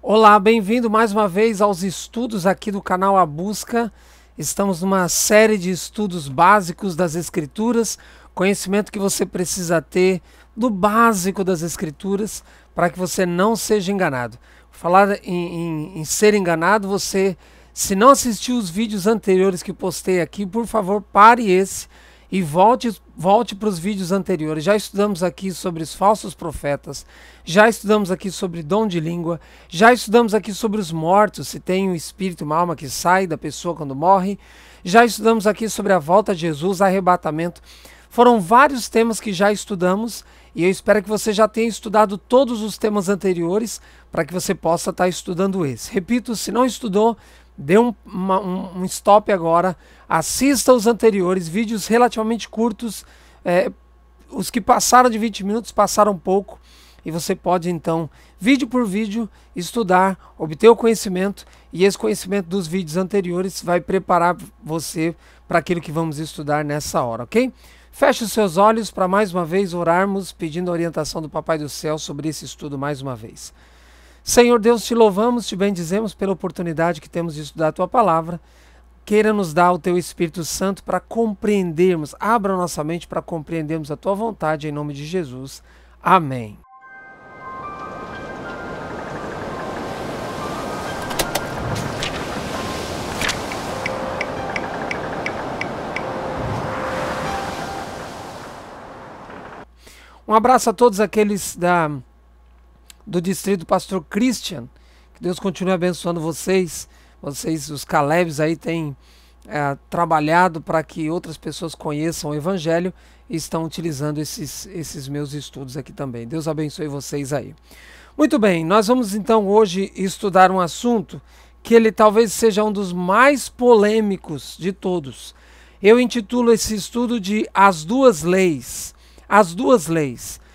Olá, bem-vindo mais uma vez aos estudos aqui do canal A Busca. Estamos numa série de estudos básicos das Escrituras, conhecimento que você precisa ter do básico das Escrituras para que você não seja enganado. Falar em ser enganado, se não assistiu os vídeos anteriores que postei aqui, por favor, pare esse e volte para os vídeos anteriores. Já estudamos aqui sobre os falsos profetas, já estudamos aqui sobre dom de língua, já estudamos aqui sobre os mortos, se tem um espírito, uma alma que sai da pessoa quando morre, já estudamos aqui sobre a volta de Jesus, arrebatamento. Foram vários temas que já estudamos e eu espero que você já tenha estudado todos os temas anteriores para que você possa estar estudando esse. Repito, se não estudou, dê um stop agora, assista os anteriores, vídeos relativamente curtos, os que passaram de 20 minutos passaram pouco, e você pode então, vídeo por vídeo, estudar, obter o conhecimento, e esse conhecimento dos vídeos anteriores vai preparar você para aquilo que vamos estudar nessa hora, ok? Feche os seus olhos para mais uma vez orarmos, pedindo a orientação do Papai do Céu sobre esse estudo mais uma vez. Senhor Deus, te louvamos, te bendizemos pela oportunidade que temos de estudar a Tua Palavra. Queira nos dar o Teu Espírito Santo para compreendermos, abra nossa mente para compreendermos a Tua vontade, em nome de Jesus. Amém. Um abraço a todos aqueles do distrito do Pastor Christian, que Deus continue abençoando vocês, os Calebs aí têm trabalhado para que outras pessoas conheçam o Evangelho e estão utilizando esses meus estudos aqui também. Deus abençoe vocês aí. Muito bem, nós vamos então hoje estudar um assunto que ele talvez seja um dos mais polêmicos de todos. Eu intitulo esse estudo de As Duas Leis. As Duas Leis.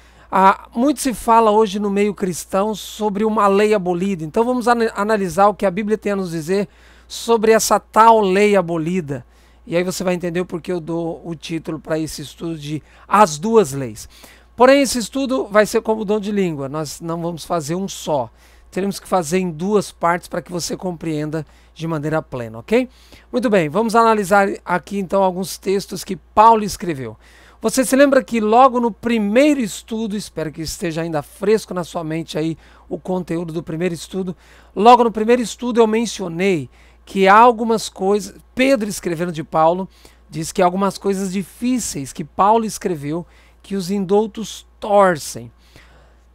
Muito se fala hoje no meio cristão sobre uma lei abolida. Então vamos analisar o que a Bíblia tem a nos dizer sobre essa tal lei abolida. E aí você vai entender o porquê eu dou o título para esse estudo de As Duas Leis. Porém, esse estudo vai ser como o dom de língua. Nós não vamos fazer um só. Teremos que fazer em duas partes para que você compreenda de maneira plena, ok? Muito bem, vamos analisar aqui então alguns textos que Paulo escreveu. Você se lembra que logo no primeiro estudo, espero que esteja ainda fresco na sua mente aí o conteúdo do primeiro estudo, logo no primeiro estudo eu mencionei que há algumas coisas, Pedro escrevendo de Paulo, diz que há algumas coisas difíceis que Paulo escreveu que os indoutos torcem.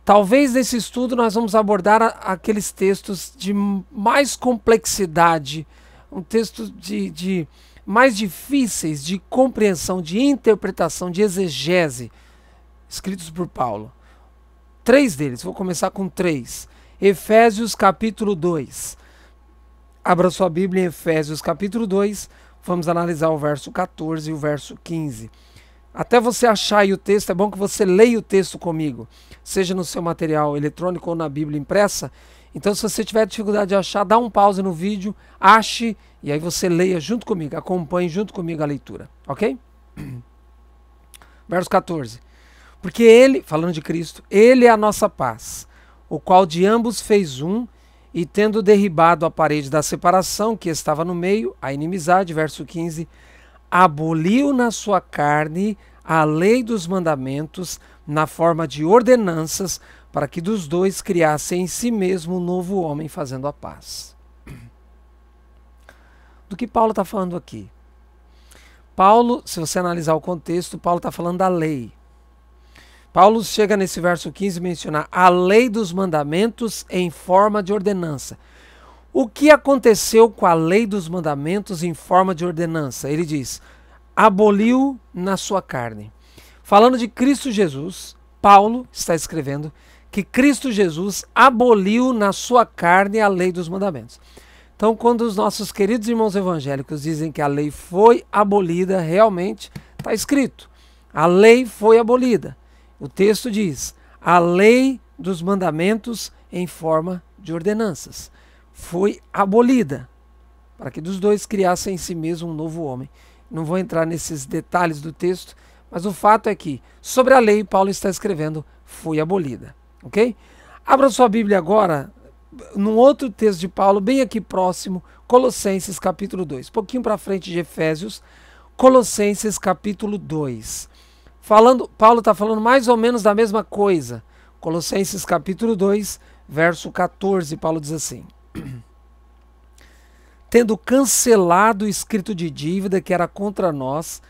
Talvez nesse estudo nós vamos abordar aqueles textos de mais complexidade, um texto mais difíceis de compreensão, de interpretação, de exegese, escritos por Paulo. 3 deles, vou começar com 3. Efésios capítulo 2. Abra sua Bíblia em Efésios capítulo 2, vamos analisar o verso 14 e o verso 15. Até você achar aí o texto, é bom que você leia o texto comigo, seja no seu material eletrônico ou na Bíblia impressa. Então, se você tiver dificuldade de achar, dá um pause no vídeo, ache, e aí você leia junto comigo, acompanhe junto comigo a leitura, ok? Verso 14. Porque ele, falando de Cristo, ele é a nossa paz, o qual de ambos fez um, e tendo derribado a parede da separação que estava no meio, a inimizade, verso 15, aboliu na sua carne a lei dos mandamentos na forma de ordenanças, para que dos dois criasse em si mesmo um novo homem fazendo a paz. Do que Paulo está falando aqui? Paulo, se você analisar o contexto, Paulo está falando da lei. Paulo chega nesse verso 15 a mencionar a lei dos mandamentos em forma de ordenança. O que aconteceu com a lei dos mandamentos em forma de ordenança? Ele diz, aboliu na sua carne. Falando de Cristo Jesus, Paulo está escrevendo que Cristo Jesus aboliu na sua carne a lei dos mandamentos. Então, quando os nossos queridos irmãos evangélicos dizem que a lei foi abolida, realmente está escrito. A lei foi abolida. O texto diz, a lei dos mandamentos em forma de ordenanças foi abolida, para que dos dois criassem em si mesmo um novo homem. Não vou entrar nesses detalhes do texto, mas o fato é que, sobre a lei, Paulo está escrevendo, foi abolida. Ok? Abra sua Bíblia agora num outro texto de Paulo, bem aqui próximo, Colossenses capítulo 2. Um pouquinho para frente de Efésios, Colossenses capítulo 2. Paulo está falando mais ou menos da mesma coisa. Colossenses capítulo 2, verso 14, Paulo diz assim: tendo cancelado o escrito de dívida que era contra nós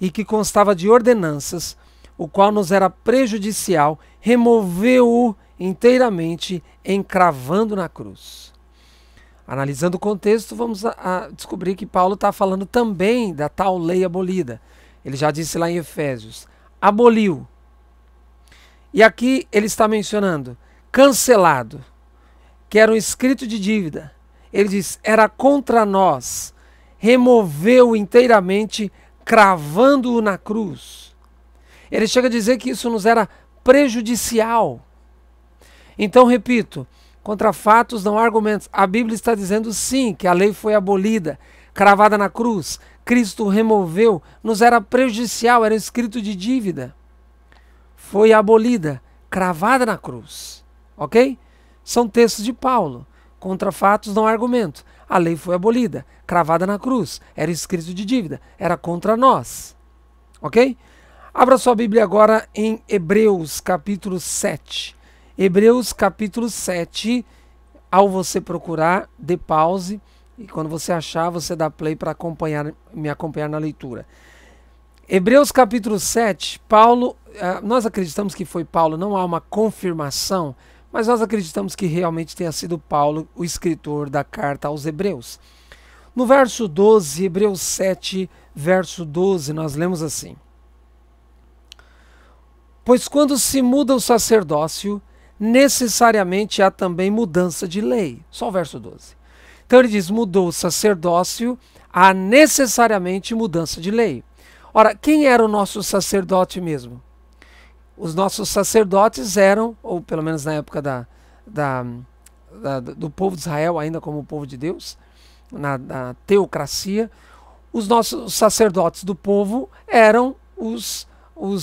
e que constava de ordenanças, o qual nos era prejudicial, removeu-o inteiramente, encravando na cruz. Analisando o contexto, vamos a descobrir que Paulo está falando também da tal lei abolida. Ele já disse lá em Efésios, aboliu. E aqui ele está mencionando cancelado, que era um escrito de dívida. Ele diz, era contra nós, removeu inteiramente, cravando-o na cruz. Ele chega a dizer que isso nos era prejudicial. Então, repito, contra fatos não há argumentos. A Bíblia está dizendo sim, que a lei foi abolida, cravada na cruz. Cristo removeu, nos era prejudicial, era escrito de dívida. Foi abolida, cravada na cruz. Ok? São textos de Paulo. Contra fatos não há argumento. A lei foi abolida, cravada na cruz. Era escrito de dívida, era contra nós. Ok? Abra sua Bíblia agora em Hebreus capítulo 7. Hebreus capítulo 7, ao você procurar, dê pause e quando você achar, você dá play para me acompanhar na leitura. Hebreus capítulo 7, Paulo, nós acreditamos que foi Paulo, não há uma confirmação, mas nós acreditamos que realmente tenha sido Paulo o escritor da carta aos Hebreus. No verso 12, Hebreus 7, verso 12, nós lemos assim: pois quando se muda o sacerdócio, necessariamente há também mudança de lei. Só o verso 12. Então ele diz, mudou o sacerdócio, há necessariamente mudança de lei. Ora, quem era o nosso sacerdote mesmo? Os nossos sacerdotes eram, ou pelo menos na época do povo de Israel, ainda como o povo de Deus, na teocracia, os nossos sacerdotes do povo eram os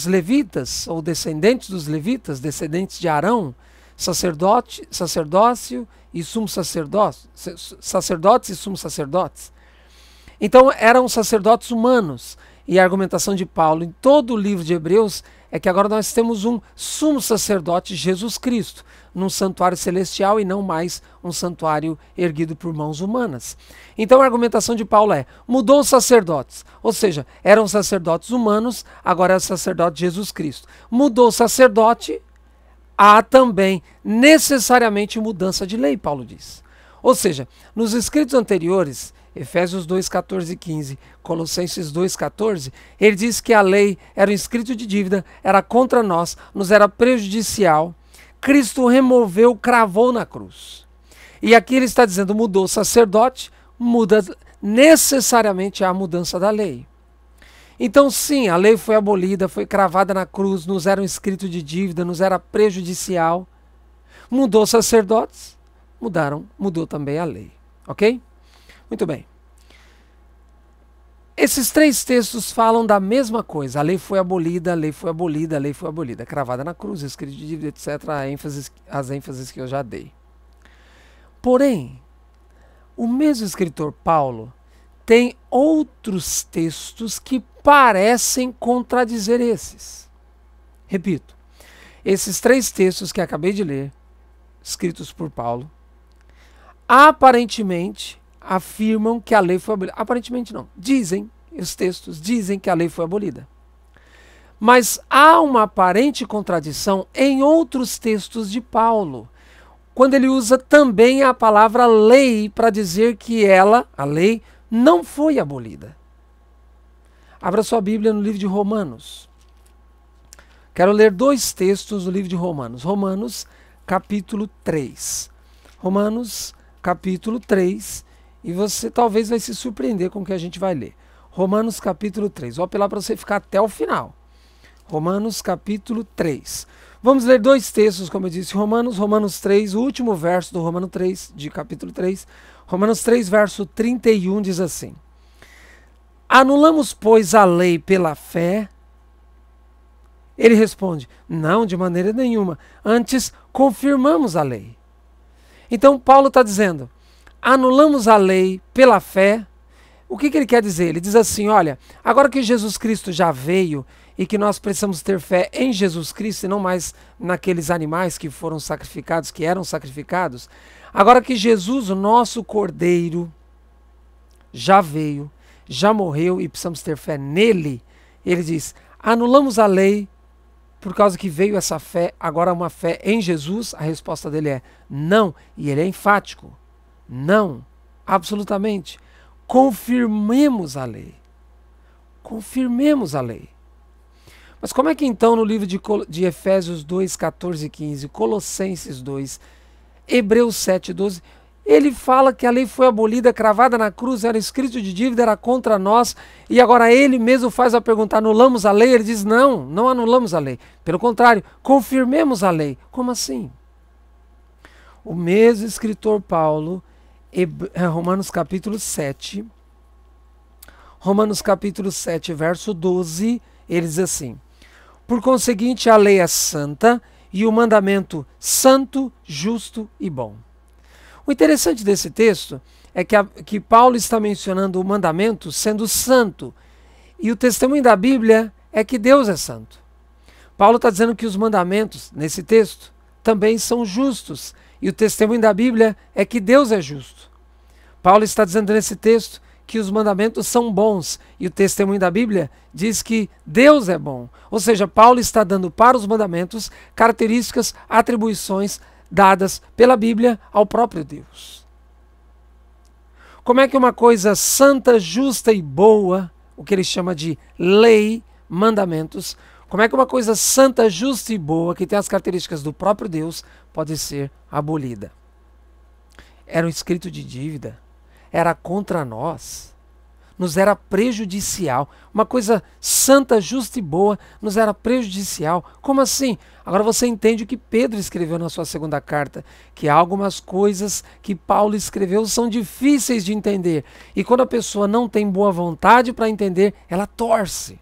levitas, ou descendentes dos levitas, descendentes de Arão, sacerdócio e sumo sacerdócio, sacerdotes e sumos sacerdotes. Então eram sacerdotes humanos. E a argumentação de Paulo em todo o livro de Hebreus é que agora nós temos um sumo sacerdote, Jesus Cristo, num santuário celestial e não mais um santuário erguido por mãos humanas. Então a argumentação de Paulo é, mudou os sacerdotes, ou seja, eram sacerdotes humanos, agora é o sacerdote Jesus Cristo. Mudou o sacerdote, há também necessariamente mudança de lei, Paulo diz. Ou seja, nos escritos anteriores, Efésios 2, 14 e 15, Colossenses 2, 14, ele diz que a lei era um escrito de dívida, era contra nós, nos era prejudicial. Cristo removeu, cravou na cruz. E aqui ele está dizendo, mudou o sacerdote, muda necessariamente a mudança da lei. Então sim, a lei foi abolida, foi cravada na cruz, nos era um escrito de dívida, nos era prejudicial. Mudou os sacerdotes, mudou também a lei. Ok? Muito bem. Esses três textos falam da mesma coisa. A lei foi abolida, a lei foi abolida, a lei foi abolida. Cravada na cruz, escrito de dívida, etc. As ênfases que eu já dei. Porém, o mesmo escritor Paulo tem outros textos que parecem contradizer esses. Repito, esses três textos que acabei de ler, escritos por Paulo, aparentemente afirmam que a lei foi abolida. Aparentemente não. Os textos dizem que a lei foi abolida. Mas há uma aparente contradição em outros textos de Paulo, quando ele usa também a palavra lei para dizer que a lei, não foi abolida. Abra sua Bíblia no livro de Romanos. Quero ler dois textos do livro de Romanos. Romanos, capítulo 3. Romanos, capítulo 3. E você talvez vai se surpreender com o que a gente vai ler. Romanos capítulo 3. Vou apelar para você ficar até o final. Romanos capítulo 3. Vamos ler dois textos, como eu disse. Romanos 3, o último verso do Romano 3, de capítulo 3. Romanos 3, verso 31 diz assim: anulamos, pois, a lei pela fé? Ele responde, não, de maneira nenhuma. Antes, confirmamos a lei. Então Paulo está dizendo, anulamos a lei pela fé. O que ele quer dizer? Ele diz assim, olha, agora que Jesus Cristo já veio e que nós precisamos ter fé em Jesus Cristo e não mais naqueles animais que foram sacrificados, que eram sacrificados, agora que Jesus, o nosso Cordeiro, já veio, já morreu e precisamos ter fé nele, ele diz, anulamos a lei por causa que veio essa fé, agora uma fé em Jesus. A resposta dele é não, e ele é enfático, não, absolutamente. Confirmemos a lei. Confirmemos a lei. Mas como é que então no livro de Efésios 2, 14 e 15, Colossenses 2, Hebreus 7, 12, ele fala que a lei foi abolida, cravada na cruz, era escrito de dívida, era contra nós, e agora ele mesmo faz a pergunta, anulamos a lei? Ele diz, não, não anulamos a lei. Pelo contrário, confirmemos a lei. Como assim? O mesmo escritor Paulo, Romanos capítulo 7, verso 12, ele diz assim, por conseguinte a lei é santa e o mandamento santo, justo e bom. O interessante desse texto é que Paulo está mencionando o mandamento sendo santo, e o testemunho da Bíblia é que Deus é santo. Paulo está dizendo que os mandamentos, nesse texto, também são justos, e o testemunho da Bíblia é que Deus é justo. Paulo está dizendo nesse texto que os mandamentos são bons, e o testemunho da Bíblia diz que Deus é bom. Ou seja, Paulo está dando para os mandamentos características, atribuições dadas pela Bíblia ao próprio Deus. Como é que uma coisa santa, justa e boa, o que ele chama de lei, mandamentos, como é que uma coisa santa, justa e boa, que tem as características do próprio Deus, pode ser abolida? Era um escrito de dívida, era contra nós, nos era prejudicial. Uma coisa santa, justa e boa nos era prejudicial. Como assim? Agora você entende o que Pedro escreveu na sua segunda carta, que algumas coisas que Paulo escreveu são difíceis de entender. E quando a pessoa não tem boa vontade para entender, ela torce.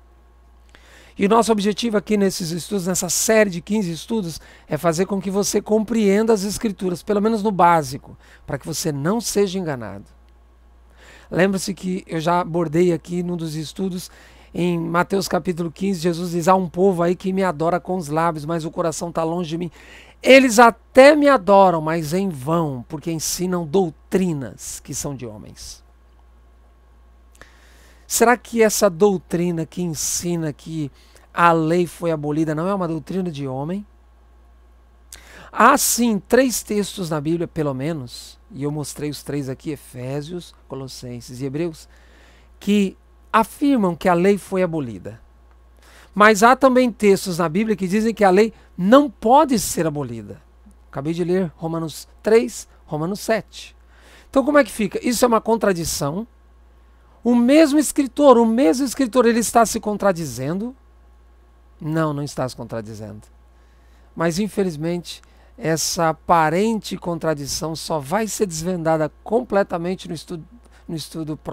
E o nosso objetivo aqui nesses estudos, nessa série de 15 estudos, é fazer com que você compreenda as Escrituras, pelo menos no básico, para que você não seja enganado. Lembre-se que eu já abordei aqui num dos estudos, em Mateus capítulo 15, Jesus diz, há um povo aí que me adora com os lábios, mas o coração está longe de mim. Eles até me adoram, mas em vão, porque ensinam doutrinas que são de homens. Será que essa doutrina que ensina que a lei foi abolida não é uma doutrina de homem? Há sim 3 textos na Bíblia, pelo menos, e eu mostrei os 3 aqui, Efésios, Colossenses e Hebreus, que afirmam que a lei foi abolida. Mas há também textos na Bíblia que dizem que a lei não pode ser abolida. Acabei de ler Romanos 3, Romanos 7. Então como é que fica? Isso é uma contradição. O mesmo escritor, ele está se contradizendo? Não, não está se contradizendo. Mas infelizmente essa aparente contradição só vai ser desvendada completamente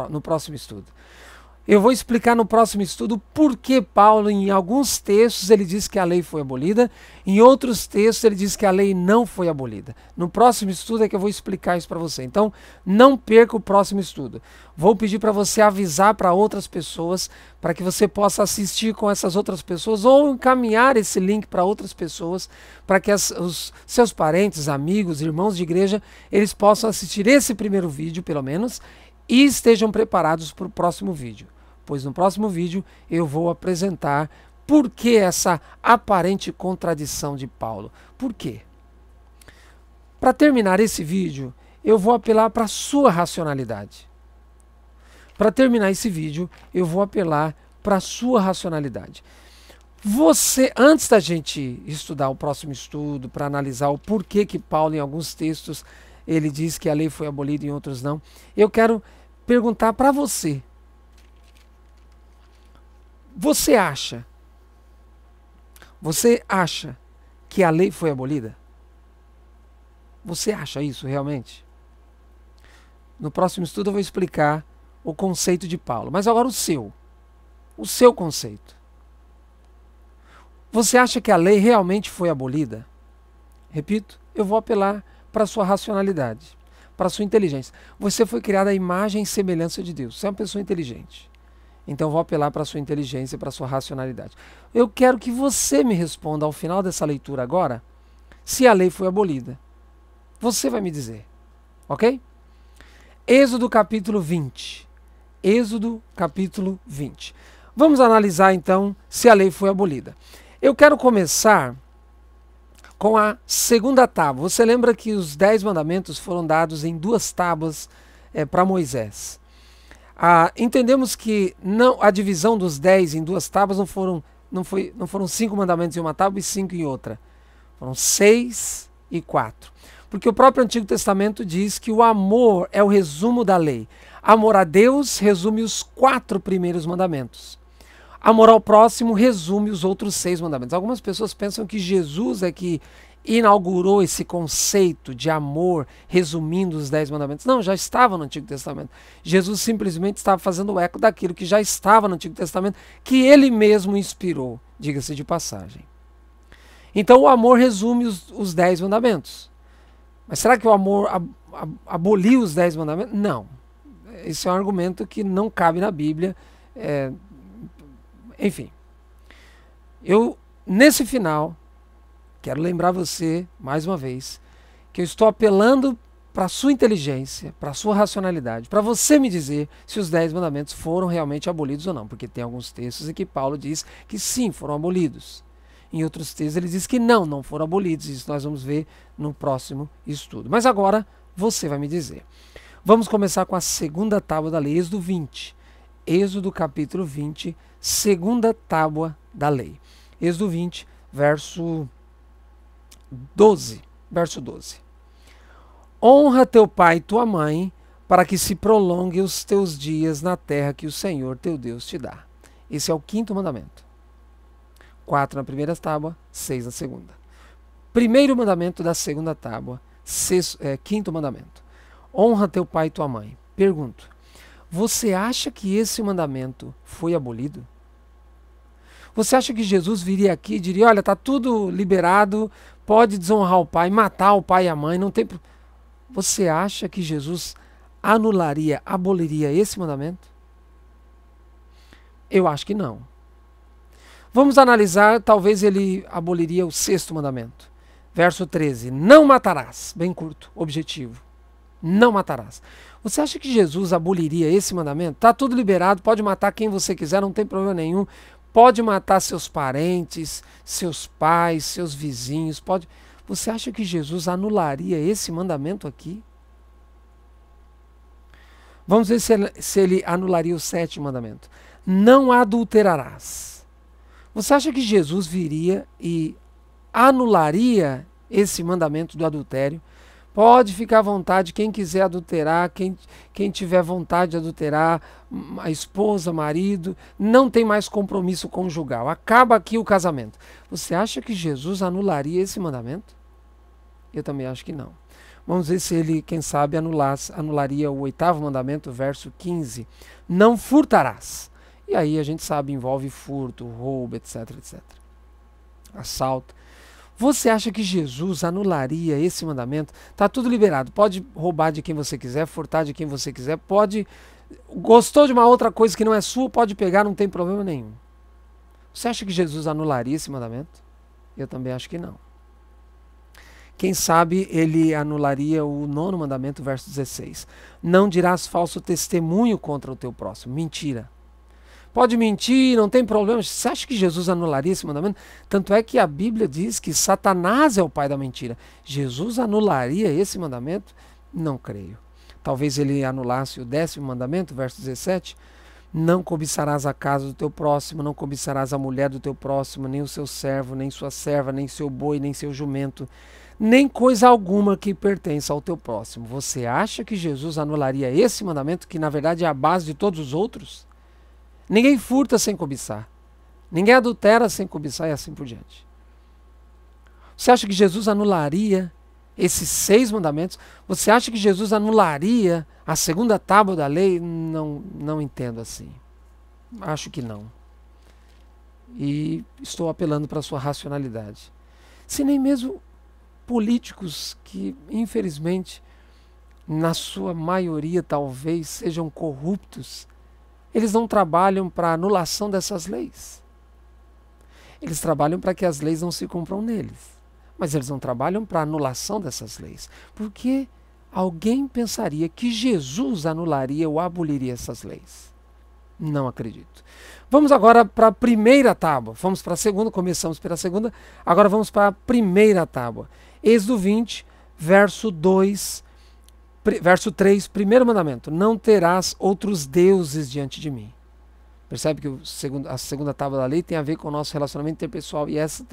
no próximo estudo. Eu vou explicar no próximo estudo por que Paulo, em alguns textos, ele diz que a lei foi abolida, em outros textos ele diz que a lei não foi abolida. No próximo estudo é que eu vou explicar isso para você. Então, não perca o próximo estudo. Vou pedir para você avisar para outras pessoas, para que você possa assistir com essas outras pessoas, ou encaminhar esse link para outras pessoas, para que os seus parentes, amigos, irmãos de igreja, eles possam assistir esse primeiro vídeo, pelo menos, e estejam preparados para o próximo vídeo. Pois no próximo vídeo eu vou apresentar por que essa aparente contradição de Paulo. Por quê? Para terminar esse vídeo, eu vou apelar para a sua racionalidade. Para terminar esse vídeo, eu vou apelar para a sua racionalidade. Você, antes da gente estudar o próximo estudo, para analisar o porquê que Paulo, em alguns textos, ele diz que a lei foi abolida e em outros não, eu quero perguntar para você. Você acha que a lei foi abolida? Você acha isso realmente? No próximo estudo eu vou explicar o conceito de Paulo. Mas agora o seu conceito. Você acha que a lei realmente foi abolida? Repito, eu vou apelar para a sua racionalidade, para a sua inteligência. Você foi criado à imagem e semelhança de Deus. Você é uma pessoa inteligente. Então eu vou apelar para a sua inteligência e para a sua racionalidade. Eu quero que você me responda ao final dessa leitura agora, se a lei foi abolida. Você vai me dizer, ok? Êxodo capítulo 20. Êxodo capítulo 20. Vamos analisar então se a lei foi abolida. Eu quero começar com a segunda tábua. Você lembra que os 10 mandamentos foram dados em 2 tábuas para Moisés. Entendemos que a divisão dos 10 em 2 tábuas não foram 5 mandamentos em uma tábua e 5 em outra. Foram 6 e 4. Porque o próprio Antigo Testamento diz que o amor é o resumo da lei. Amor a Deus resume os 4 primeiros mandamentos. Amor ao próximo resume os outros 6 mandamentos. Algumas pessoas pensam que Jesus é que inaugurou esse conceito de amor, resumindo os 10 mandamentos. Não, já estava no Antigo Testamento. Jesus simplesmente estava fazendo o eco daquilo que já estava no Antigo Testamento, que ele mesmo inspirou, diga-se de passagem. Então o amor resume os 10 mandamentos. Mas será que o amor aboliu os 10 mandamentos? Não. Esse é um argumento que não cabe na Bíblia. Enfim, nesse final, quero lembrar você, mais uma vez, que eu estou apelando para a sua inteligência, para a sua racionalidade, para você me dizer se os 10 mandamentos foram realmente abolidos ou não, porque tem alguns textos em que Paulo diz que sim, foram abolidos. Em outros textos ele diz que não foram abolidos. Isso nós vamos ver no próximo estudo. Mas agora você vai me dizer. Vamos começar com a segunda tábua da lei, Êxodo 20. Êxodo capítulo 20, segunda tábua da lei. Êxodo 20, verso 12. Honra teu pai e tua mãe, para que se prolongue os teus dias na terra que o Senhor teu Deus te dá. Esse é o 5º mandamento. 4 na primeira tábua, 6 na segunda. Primeiro mandamento da segunda tábua, 5º mandamento. Honra teu pai e tua mãe. Pergunto, você acha que esse mandamento foi abolido? Você acha que Jesus viria aqui e diria, olha, está tudo liberado, pode desonrar o pai, matar o pai e a mãe, não tem... Você acha que Jesus aboliria esse mandamento? Eu acho que não. Vamos analisar, talvez ele aboliria o 6º mandamento. Verso 13, não matarás. Bem curto, objetivo. Não matarás. Você acha que Jesus aboliria esse mandamento? Está tudo liberado, pode matar quem você quiser, não tem problema nenhum. Pode matar seus parentes, seus pais, seus vizinhos. Você acha que Jesus anularia esse mandamento aqui? Vamos ver se ele anularia o 7º mandamento. Não adulterarás. Você acha que Jesus viria e anularia esse mandamento do adultério? Pode ficar à vontade, quem quiser adulterar, quem tiver vontade de adulterar, a esposa, marido, não tem mais compromisso conjugal. Acaba aqui o casamento. Você acha que Jesus anularia esse mandamento? Eu também acho que não. Vamos ver se ele, quem sabe, anularia o 8º mandamento, verso 15. Não furtarás. E aí a gente sabe, envolve furto, roubo, etc, etc. Assalto. Você acha que Jesus anularia esse mandamento? Está tudo liberado. Pode roubar de quem você quiser, furtar de quem você quiser. Gostou de uma outra coisa que não é sua, pode pegar, não tem problema nenhum. Você acha que Jesus anularia esse mandamento? Eu também acho que não. Quem sabe ele anularia o 9º mandamento, verso 16. Não dirás falso testemunho contra o teu próximo. Mentira. Pode mentir, não tem problema. Você acha que Jesus anularia esse mandamento? Tanto é que a Bíblia diz que Satanás é o pai da mentira. Jesus anularia esse mandamento? Não creio. Talvez ele anulasse o 10º mandamento, verso 17. Não cobiçarás a casa do teu próximo, não cobiçarás a mulher do teu próximo, nem o seu servo, nem sua serva, nem seu boi, nem seu jumento, nem coisa alguma que pertença ao teu próximo. Você acha que Jesus anularia esse mandamento, que na verdade é a base de todos os outros? Ninguém furta sem cobiçar. Ninguém adultera sem cobiçar e assim por diante. Você acha que Jesus anularia esses 6 mandamentos? Você acha que Jesus anularia a segunda tábua da lei? Não entendo assim. Acho que não. E estou apelando para a sua racionalidade. Se nem mesmo políticos que, infelizmente, na sua maioria talvez sejam corruptos, eles não trabalham para a anulação dessas leis. Eles trabalham para que as leis não se cumpram neles. Mas eles não trabalham para a anulação dessas leis. Porque alguém pensaria que Jesus anularia ou aboliria essas leis. Não acredito. Vamos agora para a primeira tábua. Vamos para a segunda, começamos pela segunda. Agora vamos para a primeira tábua. Êxodo 20, verso 2, verso 3, primeiro mandamento. Não terás outros deuses diante de mim. Percebe que a segunda tábua da lei tem a ver com o nosso relacionamento interpessoal e essa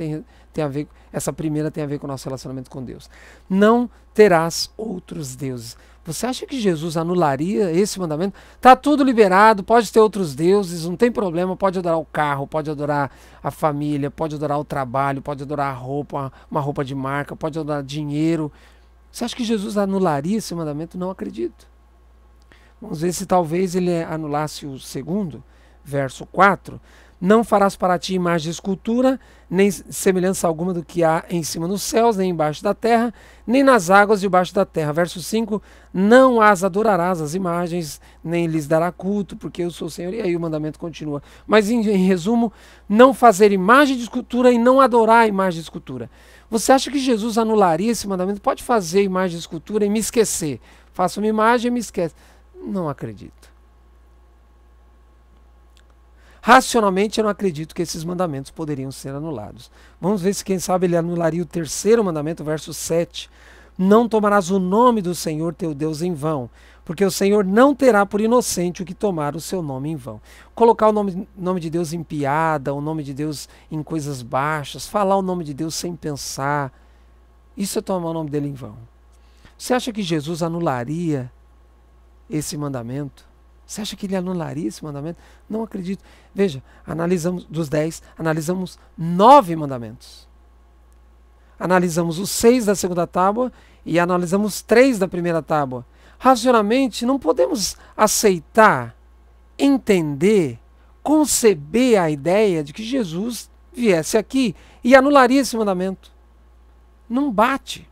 primeira tem a ver com o nosso relacionamento com Deus. Não terás outros deuses. Você acha que Jesus anularia esse mandamento? Está tudo liberado, pode ter outros deuses, não tem problema, pode adorar o carro, pode adorar a família, pode adorar o trabalho, pode adorar a roupa, uma roupa de marca, pode adorar dinheiro. Você acha que Jesus anularia esse mandamento? Não acredito. Vamos ver se talvez ele anulasse o segundo. Verso 4, não farás para ti imagem de escultura, nem semelhança alguma do que há em cima nos céus, nem embaixo da terra, nem nas águas debaixo da terra. Verso 5, não as adorarás as imagens, nem lhes dará culto, porque eu sou o Senhor. E aí o mandamento continua. Mas em resumo, não fazer imagem de escultura e não adorar a imagem de escultura. Você acha que Jesus anularia esse mandamento? Pode fazer imagem de escultura e me esquecer. Faça uma imagem e me esquece. Não acredito. Racionalmente, eu não acredito que esses mandamentos poderiam ser anulados. Vamos ver se, quem sabe, ele anularia o terceiro mandamento, verso 7. Não tomarás o nome do Senhor teu Deus em vão, porque o Senhor não terá por inocente o que tomar o seu nome em vão. Colocar o nome de Deus em piada, o nome de Deus em coisas baixas, falar o nome de Deus sem pensar, isso é tomar o nome dele em vão. Você acha que Jesus anularia esse mandamento? Você acha que ele anularia esse mandamento? Não acredito. Veja, analisamos dos 10, analisamos 9 mandamentos. Analisamos os 6 da segunda tábua e analisamos 3 da primeira tábua. Racionalmente, não podemos aceitar, entender, conceber a ideia de que Jesus viesse aqui e anularia esse mandamento. Não bate.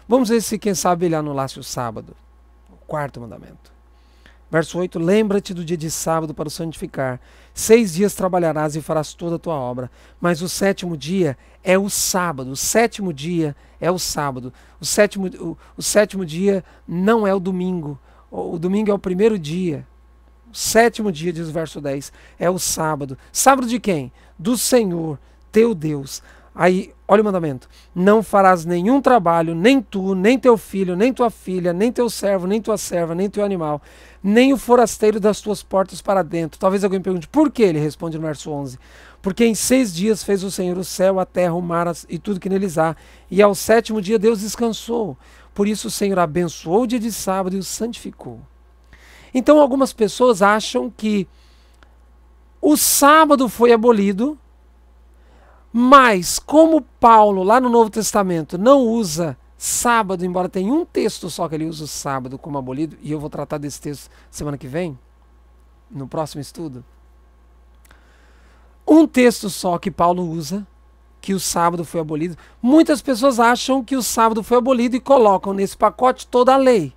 Vamos ver se, quem sabe, ele anulasse o sábado. O quarto mandamento. Verso 8, lembra-te do dia de sábado para o santificar. 6 dias trabalharás e farás toda a tua obra. Mas o sétimo dia é o sábado. O sétimo dia é o sábado. O sétimo dia não é o domingo. O domingo é o primeiro dia. O sétimo dia, diz o verso 10, é o sábado. Sábado de quem? Do Senhor, teu Deus. Aí, olha o mandamento. Não farás nenhum trabalho, nem tu, nem teu filho, nem tua filha, nem teu servo, nem tua serva, nem teu animal, nem o forasteiro das tuas portas para dentro. Talvez alguém pergunte, por quê? Ele responde no verso 11. Porque em 6 dias fez o Senhor o céu, a terra, o mar e tudo que neles há. E ao sétimo dia Deus descansou. Por isso o Senhor abençoou o dia de sábado e o santificou. Então algumas pessoas acham que o sábado foi abolido, mas como Paulo, lá no Novo Testamento, não usa sábado, embora tenha um texto só que ele usa o sábado como abolido, e eu vou tratar desse texto semana que vem, no próximo estudo. Um texto só que Paulo usa, que o sábado foi abolido. Muitas pessoas acham que o sábado foi abolido e colocam nesse pacote toda a lei.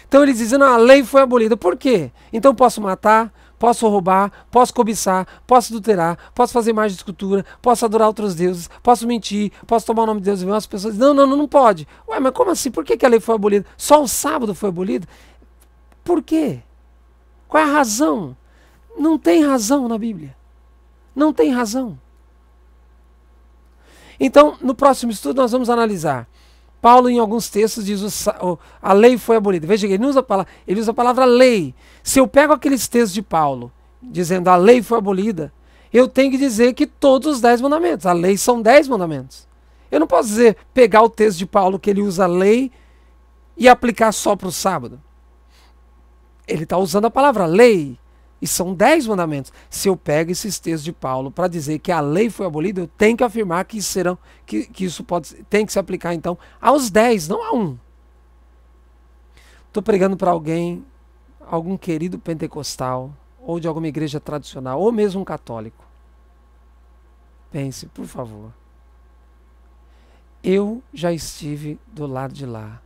Então eles dizem, não, a lei foi abolida. Por quê? Então posso matar, posso roubar, posso cobiçar, posso adulterar, posso fazer imagem de escultura, posso adorar outros deuses, posso mentir, posso tomar o nome de Deus e as pessoas dizem, não pode. Ué, mas como assim? Por que a lei foi abolida? Só o sábado foi abolido? Por quê? Qual é a razão? Não tem razão na Bíblia. Não tem razão. Então, no próximo estudo nós vamos analisar. Paulo, em alguns textos, diz a lei foi abolida. Veja que ele usa a palavra lei. Se eu pego aqueles textos de Paulo, dizendo a lei foi abolida, eu tenho que dizer que todos os 10 mandamentos. A lei são 10 mandamentos. Eu não posso pegar o texto de Paulo que ele usa a lei e aplicar só para o sábado. Ele está usando a palavra lei. E são 10 mandamentos. Se eu pego esses textos de Paulo para dizer que a lei foi abolida, eu tenho que afirmar que isso tem que se aplicar então aos 10, não a um. Estou pregando para alguém, algum querido pentecostal, ou de alguma igreja tradicional, ou mesmo um católico. Pense, por favor. Eu já estive do lado de lá.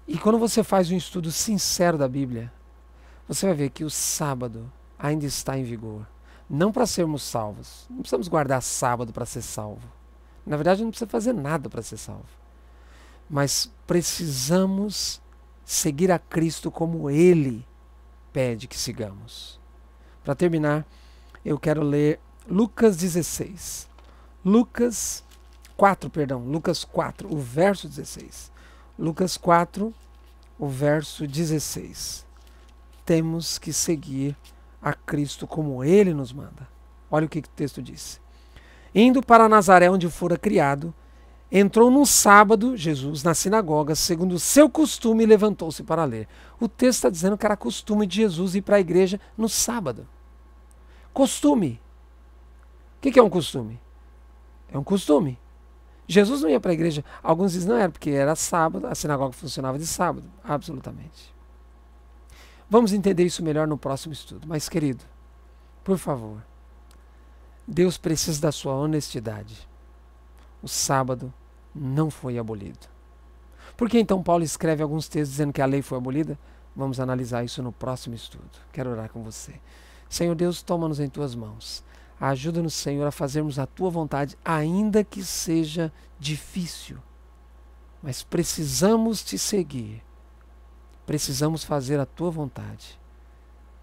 E quando você faz um estudo sincero da Bíblia, você vai ver que o sábado ainda está em vigor. Não para sermos salvos. Não precisamos guardar sábado para ser salvo. Na verdade, não precisa fazer nada para ser salvo. Mas precisamos seguir a Cristo como Ele pede que sigamos. Para terminar, eu quero ler Lucas 16. Lucas 4, o verso 16. Lucas 4, o verso 16. Temos que seguir a Cristo como Ele nos manda. Olha o que o texto diz. Indo para Nazaré, onde fora criado, entrou num sábado, Jesus, na sinagoga, segundo o seu costume, e levantou-se para ler. O texto está dizendo que era costume de Jesus ir para a igreja no sábado. Costume. O que é um costume? É um costume. Jesus não ia para a igreja. Alguns dizem não era, porque era sábado, a sinagoga funcionava de sábado. Absolutamente. Vamos entender isso melhor no próximo estudo. Mas, querido, por favor, Deus precisa da sua honestidade. O sábado não foi abolido. Por que então Paulo escreve alguns textos dizendo que a lei foi abolida? Vamos analisar isso no próximo estudo. Quero orar com você. Senhor Deus, toma-nos em tuas mãos. Ajuda-nos, Senhor, a fazermos a tua vontade, ainda que seja difícil. Mas precisamos te seguir. Precisamos fazer a tua vontade.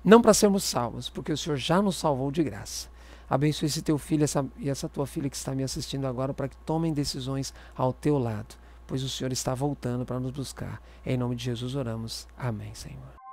Não para sermos salvos, porque o Senhor já nos salvou de graça. Abençoe esse teu filho e essa tua filha que está me assistindo agora para que tomem decisões ao teu lado, pois o Senhor está voltando para nos buscar. Em nome de Jesus oramos. Amém, Senhor.